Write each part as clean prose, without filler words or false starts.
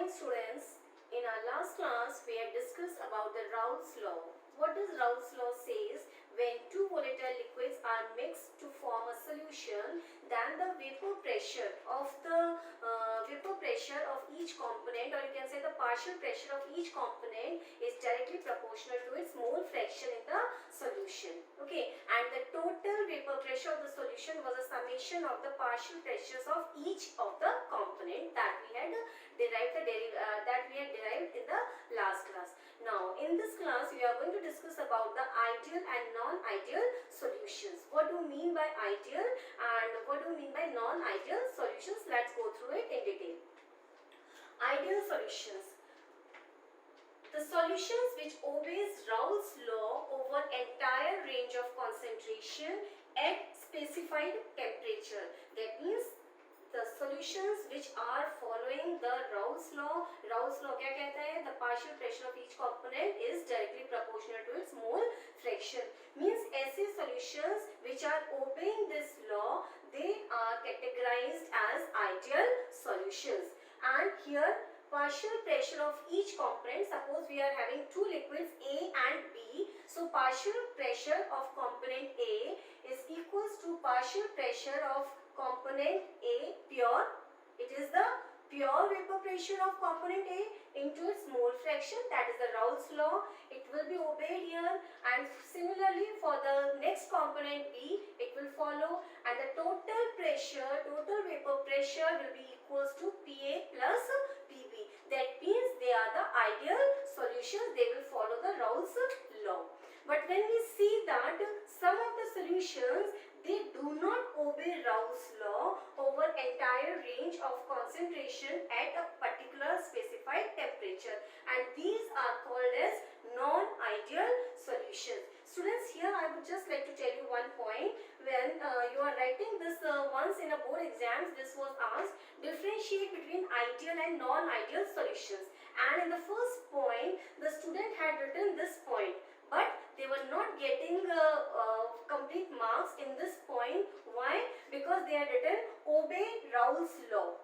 morning, students. In our last class, we had discussed about the Raoult's law. What does Raoult's law says? When two volatile liquids are mixed to form a solution, then the vapor pressure of each component, or you can say the partial pressure of each component, is directly proportional to its mole fraction in the solution. Okay, and the total vapor pressure of the solution was a summation of the partial pressures of each of the component that we had derived in the last class. Now, in this class, we are going to discuss about the ideal and non-ideal solutions. What do you mean by ideal and what do you mean by non-ideal solutions? Let's go through it in detail. Ideal solutions. The solutions which obeys Raoult's law over entire range of concentration at specified temperature. That means the solutions which are following the Raoult's law. Raoult's law क्या कहता है? The partial pressure of each component is directly proportional to its mole fraction. Means ऐसे solutions which are obeying this law, they are categorized as ideal solutions. And here partial pressure of each component, suppose we are having two liquids A and B, so partial pressure of component A is equals to partial pressure of component A pure. It is the pure vapor pressure of component A into its mole fraction, that is the Raoult's law. It will be obeyed here, and similarly for the next component B, it will follow, and the total vapor pressure will be equals to PA plus PB. That means they are the ideal solutions, they will follow the Raoult's law. But when we see that some of the solutions, they do not obey Raoult's law over entire range of concentration at a particular specified temperature, and these are called as non-ideal solutions. Students, here I would just like to tell you one point. When you are writing this once in a board exams, this was asked, differentiate between ideal and non-ideal solutions, and in the first point the student had written this point, but they were not getting complete marks in this point. Why? Because they had written obey Raoult's law.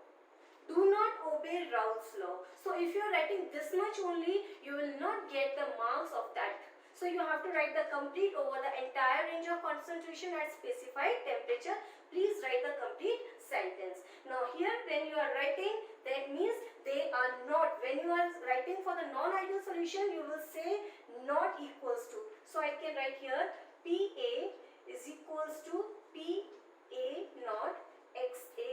Do not obey Raoult's law. So if you are writing this much only, you will not get the marks of that. So you have to write the complete over the entire range of concentration at specified temperature. Please write the complete sentence. Now here when you are writing, that means they are not. When you are writing for the non-ideal solution, you will say not equals to. So I can write here PA is equals to PA not XA.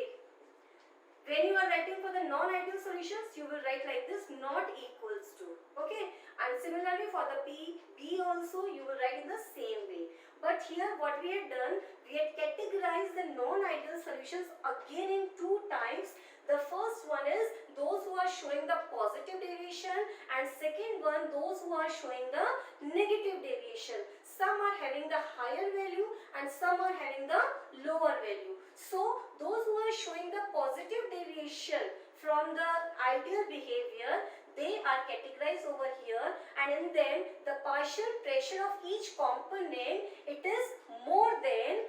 When you are writing for the non-ideal solutions, you will write like this, not equals to. Okay, and similarly for the PB also you will write in the same way. But here what we had done, we had categorized the non-ideal solutions again in two types. The first one is those who are showing the positive deviation, and second one those who are showing the negative deviation. Some are having the higher value and some are having the lower value. So those who are showing the positive deviation from the ideal behavior, they are categorized over here, and in them the partial pressure of each component, it is more than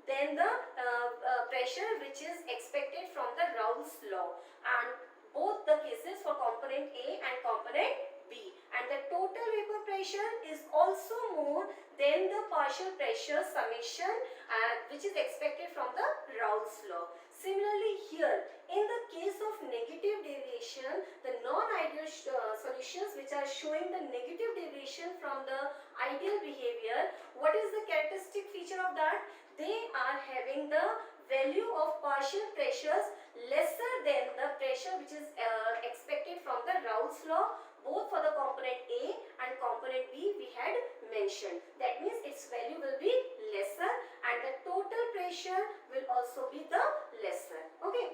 the pressure which is expected from the Raoult's law, and both the cases for component A and component B, and the total vapor pressure is also more than the partial pressure summation which is expected from the Raoult's law. Similarly here, in the case of negative deviation, the non-ideal solutions which are showing the negative deviation from the ideal behavior, what is the characteristic feature of that? They are having the value of partial pressures lesser than the pressure which is expected from the Raoult's law, both for the component A and component B we had mentioned. That means its value will be lesser and the total pressure will also be the lesser. Okay.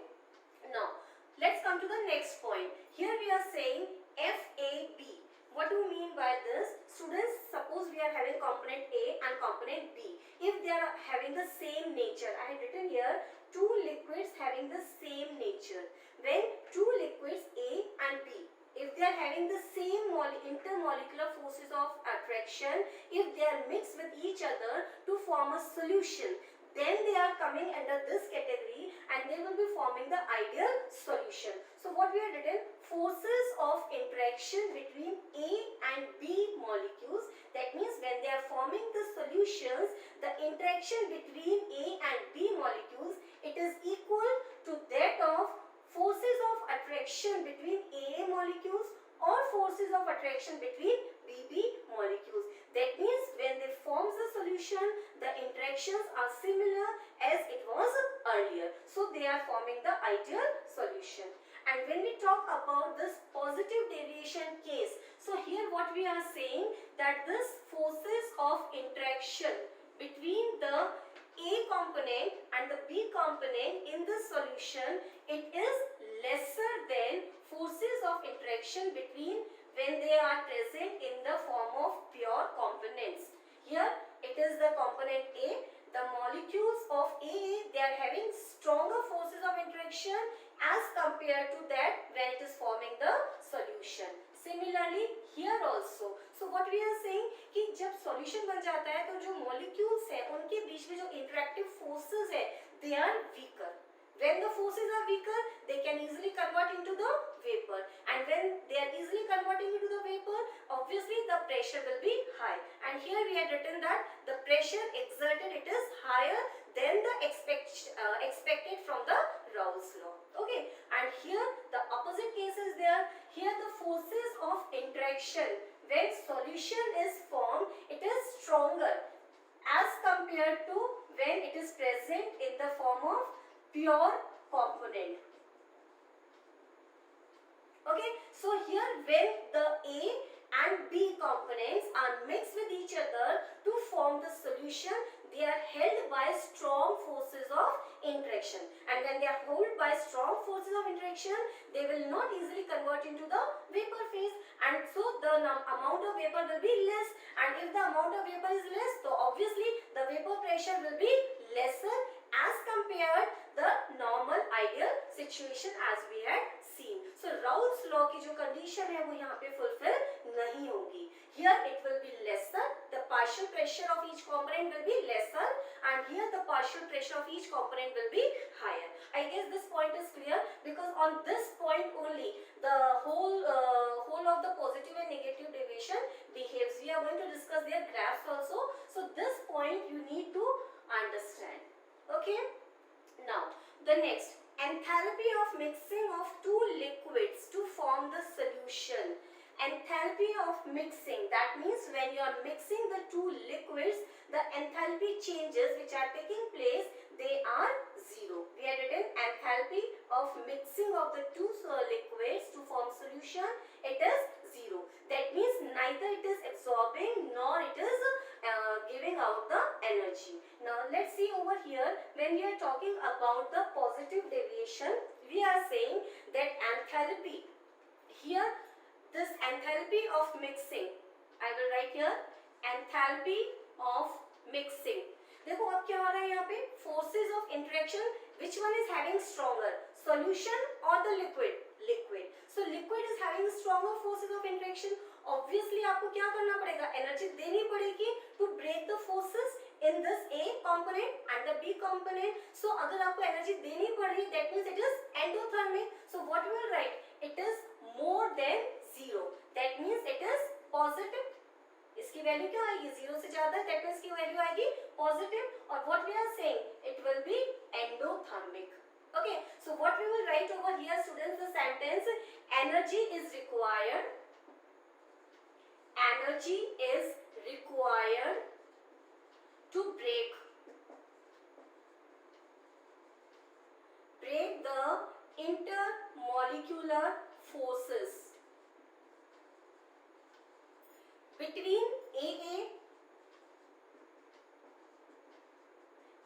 Now let's come to the next point. Here we are saying FAB. What do you mean by this? Students, suppose we are having component A and component B. If they are having the same nature, I have written here two liquids having the same nature. When two liquids A and B, if they are having the same intermolecular forces of attraction, if they are mixed with each other to form a solution, then they are coming under this category and they will be forming the ideal solution. So what we have written, forces of interaction between A and B molecules. That means when they are forming the solutions, the interaction between A and B molecules, it is equal to that of forces of attraction between AA molecules or forces of attraction between BB molecules. That means when they form the solution, the interactions are similar as it was earlier. So they are forming the ideal solution. And when we talk about this positive deviation case, so here what we are saying that this forces of interaction between the A component and the B component in the solution, it is lesser than forces of interaction between when they are present in the form of pure components. Here it is the component A. The molecules of AA, they are having stronger forces of interaction as compared to that when it is forming the solution. Similarly here also. So what we are saying कि जब solution बन जाता है तो जो molecules है उनके बीच में जो interactive forces है, they are weaker. When the forces are weaker, they can easily convert into the vapor, and when they are easily converting into the vapor, obviously the pressure will be high. And here we had written that the pressure exerted, it is higher than the expected from the Raoult's law. Okay, and here the opposite case is there. Here the forces of interaction when solution is formed, it is stronger as compared to when it is present in the form of pure component. Okay, so here when the A and B components are mixed with each other to form the solution, they are held by strong forces of interaction, and when they are held by strong forces of interaction, they will not easily convert into the vapor phase, and so the amount of vapor will be less, and if the amount of vapor is less, so obviously the vapor pressure will be lesser as compared the normal ideal situation as we had seen. So Raoult's law की जो condition है वो यहाँ पे fulfill नहीं होगी. Here it will be lesser, the partial pressure of each component will be lesser, and here the partial pressure of each component will be higher. I guess this point is clear, because on this point only the whole of the positive and negative deviation behaves. We are going to discuss their graphs also. So this point you need to understand. Okay. Now the next, enthalpy of mixing of two liquids to form the solution. Enthalpy of mixing, that means when you are mixing the two liquids, the enthalpy changes which are taking place, they are zero. We have written enthalpy of mixing of the two liquids to form solution, it is zero. That means neither it is absorbing nor it is giving out the energy. Now let's see over here, when we are talking about the positive deviation, we are saying that enthalpy, here this enthalpy of mixing, I will write here enthalpy of mixing. देखो अब क्या हो रहा है यहाँ पे, forces of interaction, which one is having stronger, solution or the liquid? Liquid. So liquid is having stronger forces of interaction. Obviously आपको क्या करना पड़ेगा, energy देनी पड़ेगी to break the forces in this A component and the B component. So अगर आपको energy देनी पड़ रही, that means it is endothermic. So what we will write, it is more than zero. That means it is positive. इसकी value क्या आएगी, zero से ज्यादा, that means की वैल्यू आएगी पॉजिटिव, और what we are saying, it will be endothermic. Okay, so what we will write over here, students, the sentence, energy is required. Energy is required to break the intermolecular forces between AA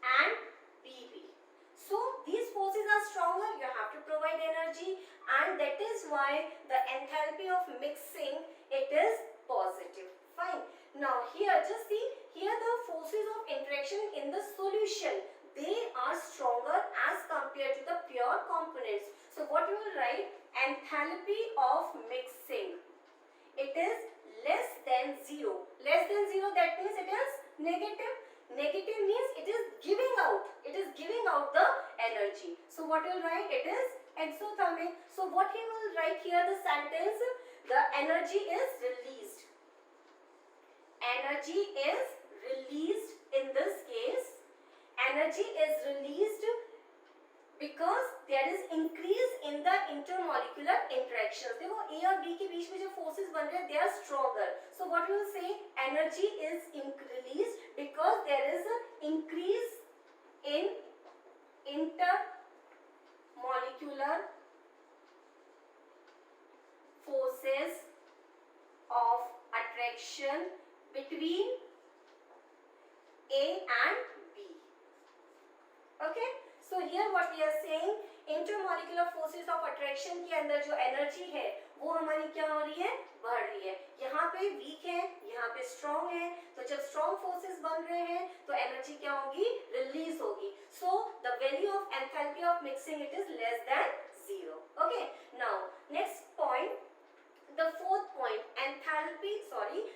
and BB. So these forces are stronger, you have to provide energy, and that is why the enthalpy of mixing, it is positive. Fine. Now here just see, here the forces of interaction in the solution, they are stronger as compared to the pure components. So what you will write, enthalpy of mixing, it is less than zero. Less than zero, that means it is negative. Negative means it is giving out. It is giving out the energy. So what you will write, it is exothermic. So what he will write here, the sentence, the energy is released. Energy is released in this case. Energy is released because there is increase in the intermolecular interactions. देखो A और B के बीच में जो forces बन रहे हैं, they are stronger. So what we will say, energy is released because there is an increase in intermolecular forces of attraction between A and B. Okay? So here what we are saying, intermolecular forces of attraction के अंदर जो energy है वो हमारी क्या हो रही है, बढ़ रही है. यहाँ पे weak है, यहाँ पे strong है. तो जब strong forces बन रहे हैं तो energy क्या होगी, release होगी. So the value of enthalpy of mixing, it is less than 0. Okay. Now next point, the fourth point,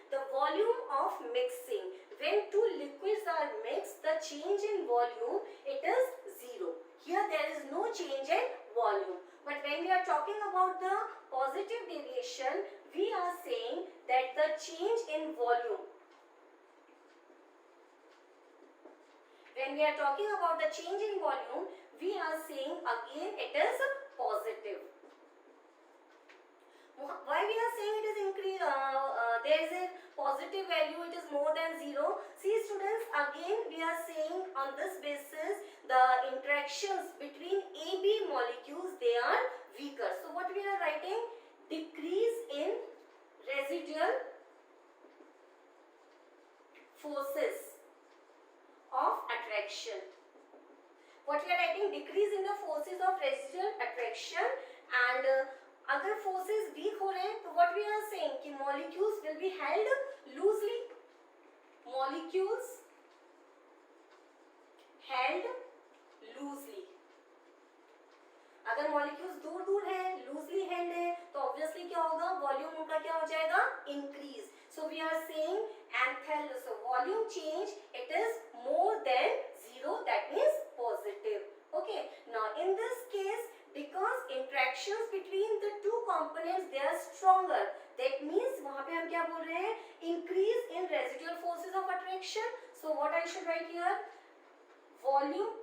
the volume of mixing. When two liquids are mixed, the change in volume, it is 0. Here there is no change in volume. But when we are talking about the positive deviation, we are saying that the change in volume. When we are talking about the change in volume, we are saying again it is positive. Why we are saying it is increase? There is a positive value, it is more than 0. See students, again we are saying on this basis the interactions between AB molecules, they are weaker. So what we are writing? Decrease in residual forces of attraction. What we are writing? Decrease in the forces of residual attraction. And अगर forces weak हो रहे हैं तो what we are saying कि molecules will be held loosely. Molecules held loosely. अगर molecules दूर दूर हैं, loosely held है, तो obviously क्या होगा, volume उनका क्या हो जाएगा, increase. So we are saying enthalpy, so volume change, it is more than 0, that means positive. Okay. Now in this case, because interactions between the two components, they are stronger, that means वहाँ पे हम क्या बोल रहे हैं, increase in residual forces of attraction. So what I should write here, volume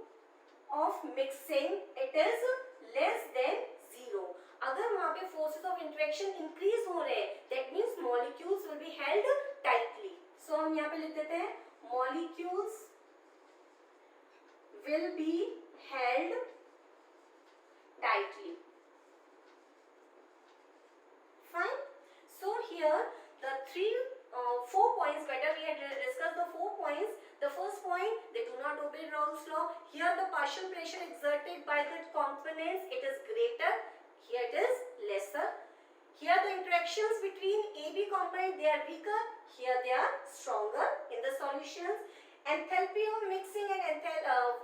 of mixing, it is less than 0. अगर वहाँ पे forces of interaction increase हो रहे हैं, that means molecules will be held tightly. So हम यहाँ पे लिख देते हैं, molecules will be held tightly. Fine. So here the four points, better we had discussed the 4 points. The first point, they do not obey Raoult's law. Here the partial pressure exerted by the components, it is greater. Here it is lesser. Here the interactions between AB component, they are weaker. Here they are stronger in the solutions. Enthalpy of mixing and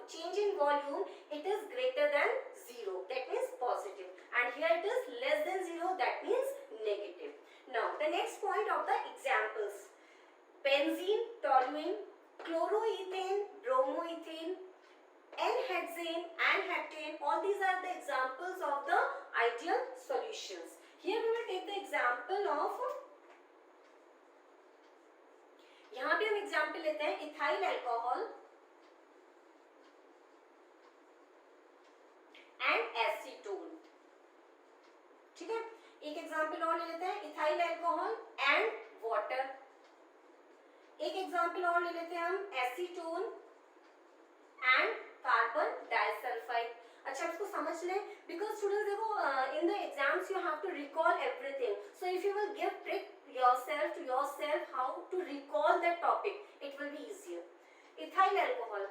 change in volume, it is greater than 0, that means positive. And here it is less than 0, that means negative. Now the next point of the examples, benzene, toluene, chloroethane, bromoethane, N-hexane and heptane, all these are the examples of the ideal solutions. Here we will take the example of, यहाँ भी हम example लेते हैं ethyl alcohol and acetone. ठीक है, एक example और ले लेते हैं इथाइल अल्कोहल एंड वाटर. एक एग्जाम्पल और ले लेते हैं हम एसीटोन एंड कार्बन डाइसल्फाइड. अच्छा इसको समझ लें, बिकॉज स्टूडेंट्स देखो in the exams you have to recall everything. So if you will give trick yourself how to recall that topic, it will be easier. Ethyl alcohol,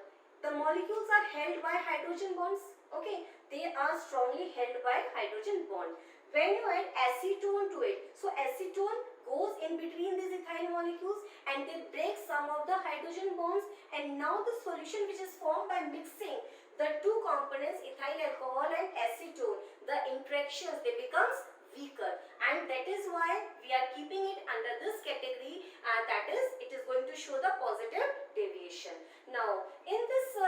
the molecules are held by hydrogen bonds. Okay, they are strongly held by hydrogen bond. When you add acetone to it, so acetone goes in between these ethyl molecules and they break some of the hydrogen bonds, and now the solution which is formed by mixing the two components ethyl alcohol and acetone, the interactions, they becomes weaker, and that is why we are keeping it under this category, and that is it is going to show the positive deviation. Now in this I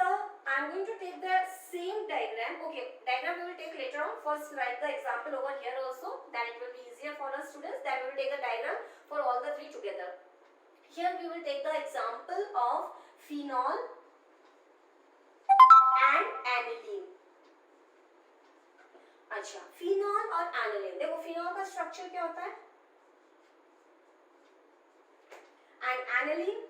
am going to take the same diagram. Okay, diagram we will take later on. First first write the example over here also, then it will be easier for us students. Then we will take a diagram for all the three together. Here we will take the example of phenol and aniline. अच्छा, phenol और aniline, देखो phenol का structure क्या होता है and aniline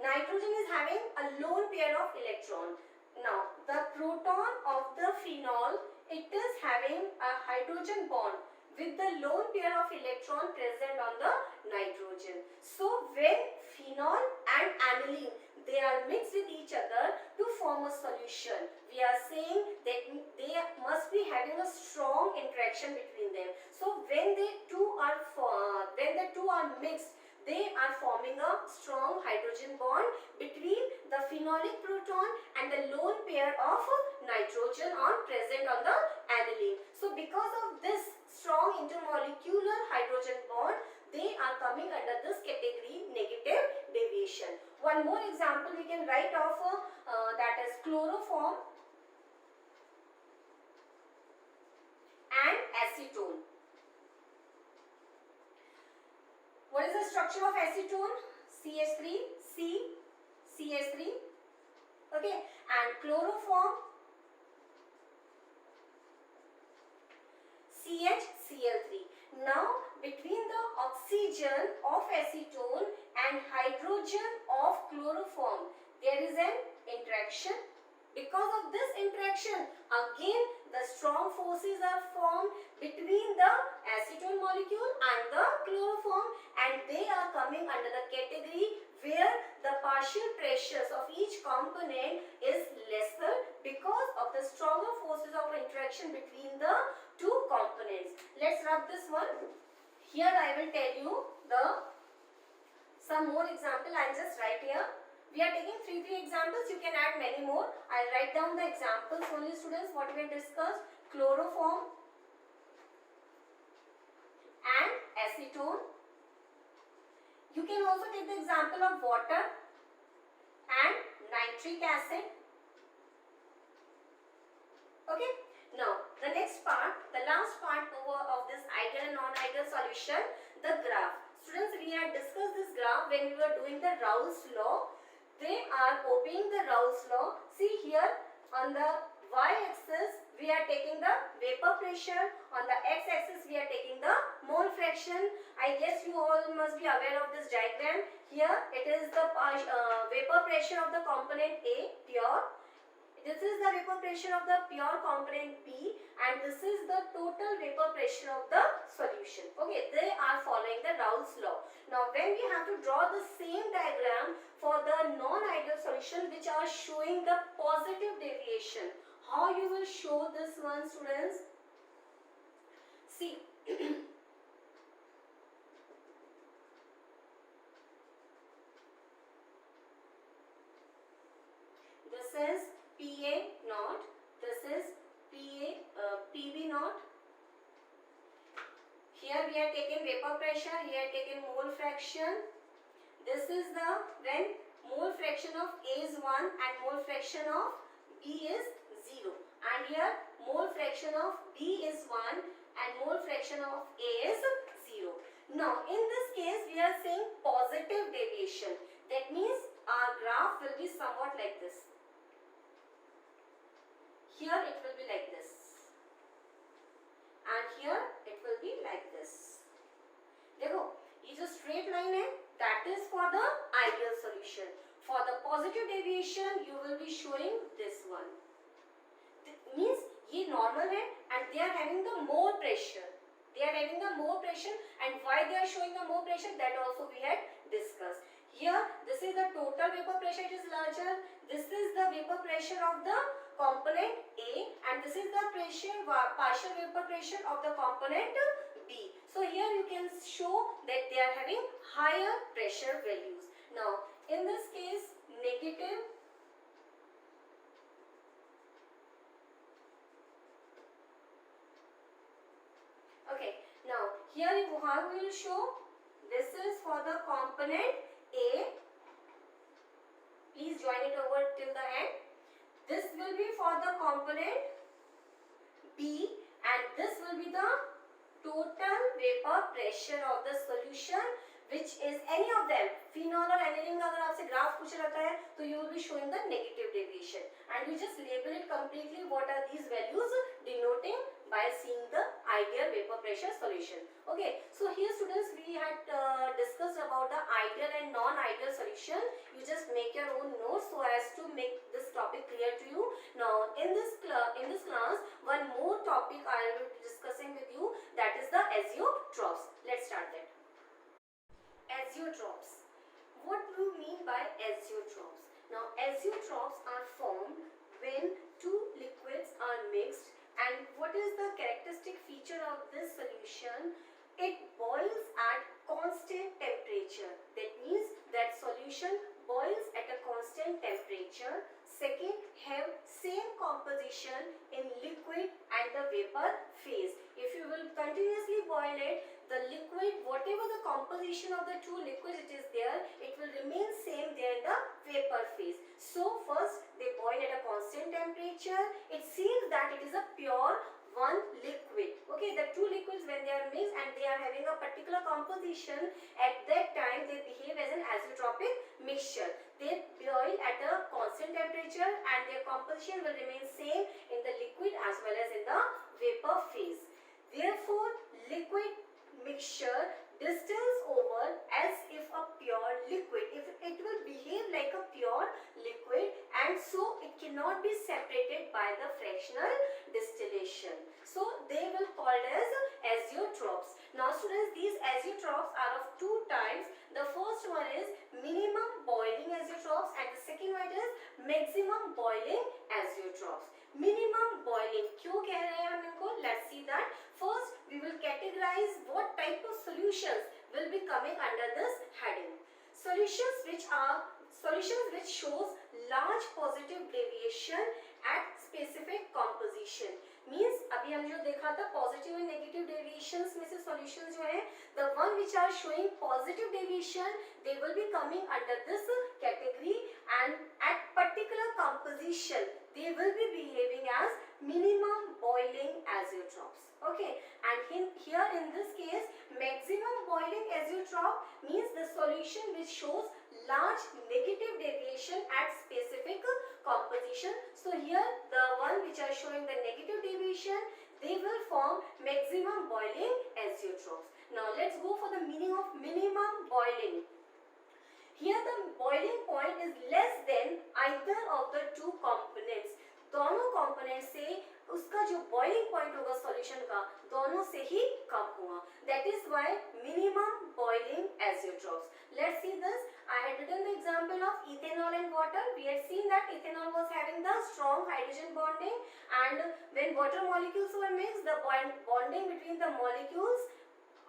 nitrogen is having a lone pair of electron. Now the proton of the phenol, it is having a hydrogen bond with the lone pair of electron present on the nitrogen. So when phenol and aniline, they are mixed with each other to form a solution, we are saying that they must be having a strong interaction between them. So when the two are mixed, they are forming a strong hydrogen bond between the phenolic proton and the lone pair of nitrogen are present on the aniline. So because of this strong intermolecular hydrogen bond, they are coming under this category negative deviation. One more example we can write off, that is chloroform and acetone. What is the structure of acetone? CH3, C, CH3. Okay, and chloroform, CH, Cl3. Now, between the oxygen of acetone and hydrogen of chloroform, there is an interaction. Because of this interaction, again the strong forces are formed between the acetone molecule and the chloroform, and they are coming under the category where the partial pressures of each component is lesser because of the stronger forces of interaction between the two components. Let's rub this one. Here I will tell you some more example. I'll just write here. We are taking three examples. You can add many more. I'll write down the examples only, students, what we have discussed. Chloroform and acetone. You can also take the example of water and nitric acid. Okay. Now, the next part, the last part of this ideal and non-ideal solution, the graph. Students, we had discussed this graph when we were doing the Raoult's law. They are obeying the Raoult's law. See here on the y-axis we are taking the vapor pressure, on the x-axis we are taking the mole fraction. I guess you all must be aware of this diagram. Here it is the vapor pressure of the component A, pure. This is the vapor pressure of the pure component B, and this is the total vapor pressure of the solution. Okay, they are following the Raoult's law. Now when we have to draw the same diagram for the non-ideal solution which are showing the positive deviation, how you will show this one, students? See, this is PA naught, this is PB naught. Here we are taking vapor pressure, here taking mole fraction. This is the when mole fraction of A is 1 and mole fraction of B is 0. And here mole fraction of B is 1 and mole fraction of A is 0. Now in this case we are saying positive deviation. That means our graph will be somewhat like this. Here it will be like this, and here it will be like this. देखो ये जो straight line है, that is for the ideal solution. For the positive deviation you will be showing this one. Means ये normal है and they are having the more pressure. They are having the more pressure, and why they are showing the more pressure, that also we had discussed. Here this is the total vapor pressure, it is larger. This is the vapor pressure of the component A, and this is the partial vapor pressure of the component B. So here you can show that they are having higher pressure values. Now in this case negative, okay. Now here how we will show, this is for the component A. Please join it over till the end. This will be for the component B, and this will be the total vapor pressure of the solution, which is any of them. Phenol or aniline का अगर आपसे graph पूछा जाता है तो you will be showing the negative deviation, and you just label it completely what are these values denoting by seeing the ideal vapor pressure solution. Okay, so here students we had discussed about the ideal and non-ideal solution. You just make your own notes so as to make this topic clear to you. Now in this class one more topic I will be discussing with you, that is the azeotrophs. Let's start that. Azeotrophs. What do you mean by azeotrophs? Now azeotrophs are formed when two liquids are mixed, and what is the characteristic feature of this solution? It boils at constant temperature. That means that solution boils at a constant temperature. Second, have same composition in liquid and the vapor phase. If you will continuously boil it, the liquid, whatever the composition of the two liquids it is there, it will remain same there in the vapor phase. So first they boil at a constant temperature. It seems that it is a pure one liquid. Okay, the two liquids when they are mixed and they are having a particular composition, at that time they behave as an azeotropic mixture. They boil at a constant temperature and their composition will remain same in the liquid as well as in the vapor phase. Therefore, liquid mixture distills over as if a pure liquid. If it will behave like a pure liquid, and so it cannot be separated by the fractional distillation. So they will called as azeotrophs. Now students, these azeotrophs are of two types. The first one is minimum boiling azeotrophs and the second one is maximum boiling azeotrophs. Minimum boiling क्यों कह रहे हैं हम इनको? Let's see that. First we will categorize what type of solutions will be coming under this heading. Solutions which shows large positive deviation at specific composition. Means अभी हम जो देखा था positive and negative deviations में से solutions जो है, the one which are showing positive deviation, they will be coming under this category, and at particular composition they will be behaving as minimum boiling azeotrophs. Okay, and here in this case maximum boiling azeotroph means the solution which shows large negative deviation at specific composition. So here the one which are showing the negative deviation, they will form maximum boiling azeotrophs. Now let's go for the meaning of minimum boiling. Here the boiling point is less than either of the two components. दोनों components से उसका जो boiling point होगा solution का, दोनों से ही कम होगा. That is why minimum boiling azeotrophs. Let's see this. I had written the example of ethanol and water. We had seen that ethanol was having the strong hydrogen bonding, and when water molecules were mixed, the bonding between the molecules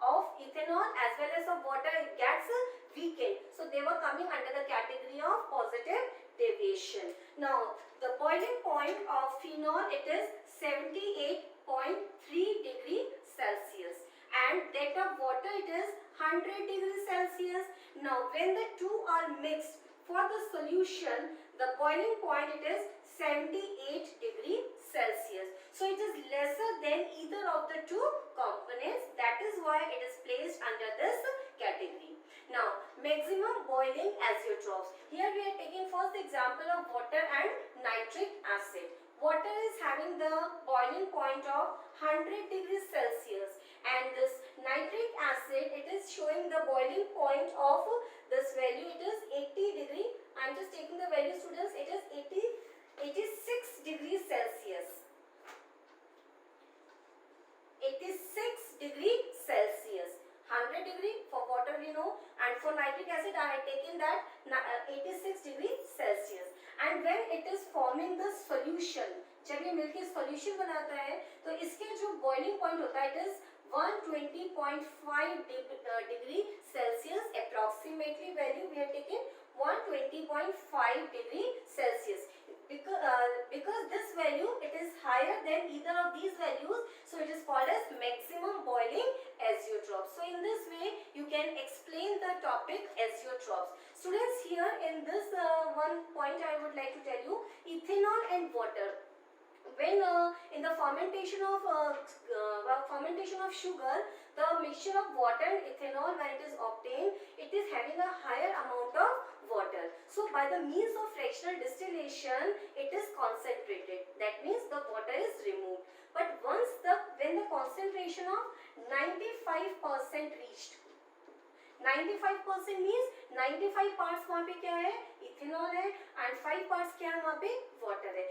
of ethanol as well as of water gets weakened. So they were coming under the category of positive deviation. Now the boiling point of phenol, it is 78.3 degree Celsius, and that of water it is 100 degrees Celsius. Now when the two are mixed for the solution, the boiling point it is 78 degree Celsius. So it is lesser than either of the two components. That is why it is placed under this category. Now maximum boiling azeotrophs. Here we are taking first example of water and nitric acid. Water is having the boiling point of 100 degrees Celsius, and this nitric acid, it is showing the boiling point of this value, it is 80 degree. I am just taking the value students, it is 86 degrees Celsius. 86 degree Celsius. 100 degree for water we know, and for nitric acid I had taken that 86 degree Celsius. And when it is forming the solution, जब ये मिलके solution बनाता है तो इसके जो boiling point होता है it is 120.5 degree Celsius. Approximately value we have taken 120.5 degree Celsius. Because this value it is higher than either of these values, so it is called as maximum boiling azeotrophs. So in this way you can explain the topic azeotrophs. Students, here in this one point I would like to tell you, ethanol and water. When in the fermentation of sugar, the mixture of water and ethanol, when it is obtained, it is having a higher amount of water. So by the means of fractional distillation, it is concentrated. That means the water is removed. But when the concentration of 95% reached, 95% means 95 parts वहाँ पे क्या है, ethanol है, and 5 parts क्या है वहाँ पे, water है.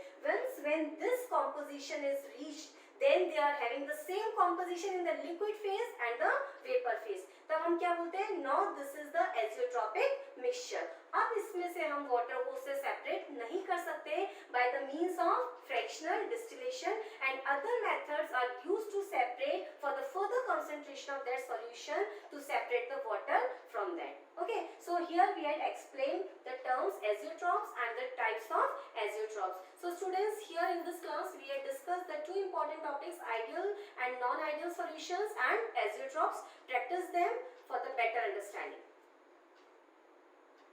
When this composition is reached, then they are having the same composition in the liquid phase and the vapor phase. तब हम क्या बोलते हैं, now this is the azeotropic mixture. अब इसमें से हम water को उससे separate नहीं कर सकते by the means of fractional distillation, and other methods are used to separate for the further concentration of that solution to separate the water from that. Okay, so here we had explained the terms azeotrops and the types of azeotrops. So students, here in this class we had discussed the two important topics, ideal and non-ideal solutions and azeotrops. Practice them for the better understanding.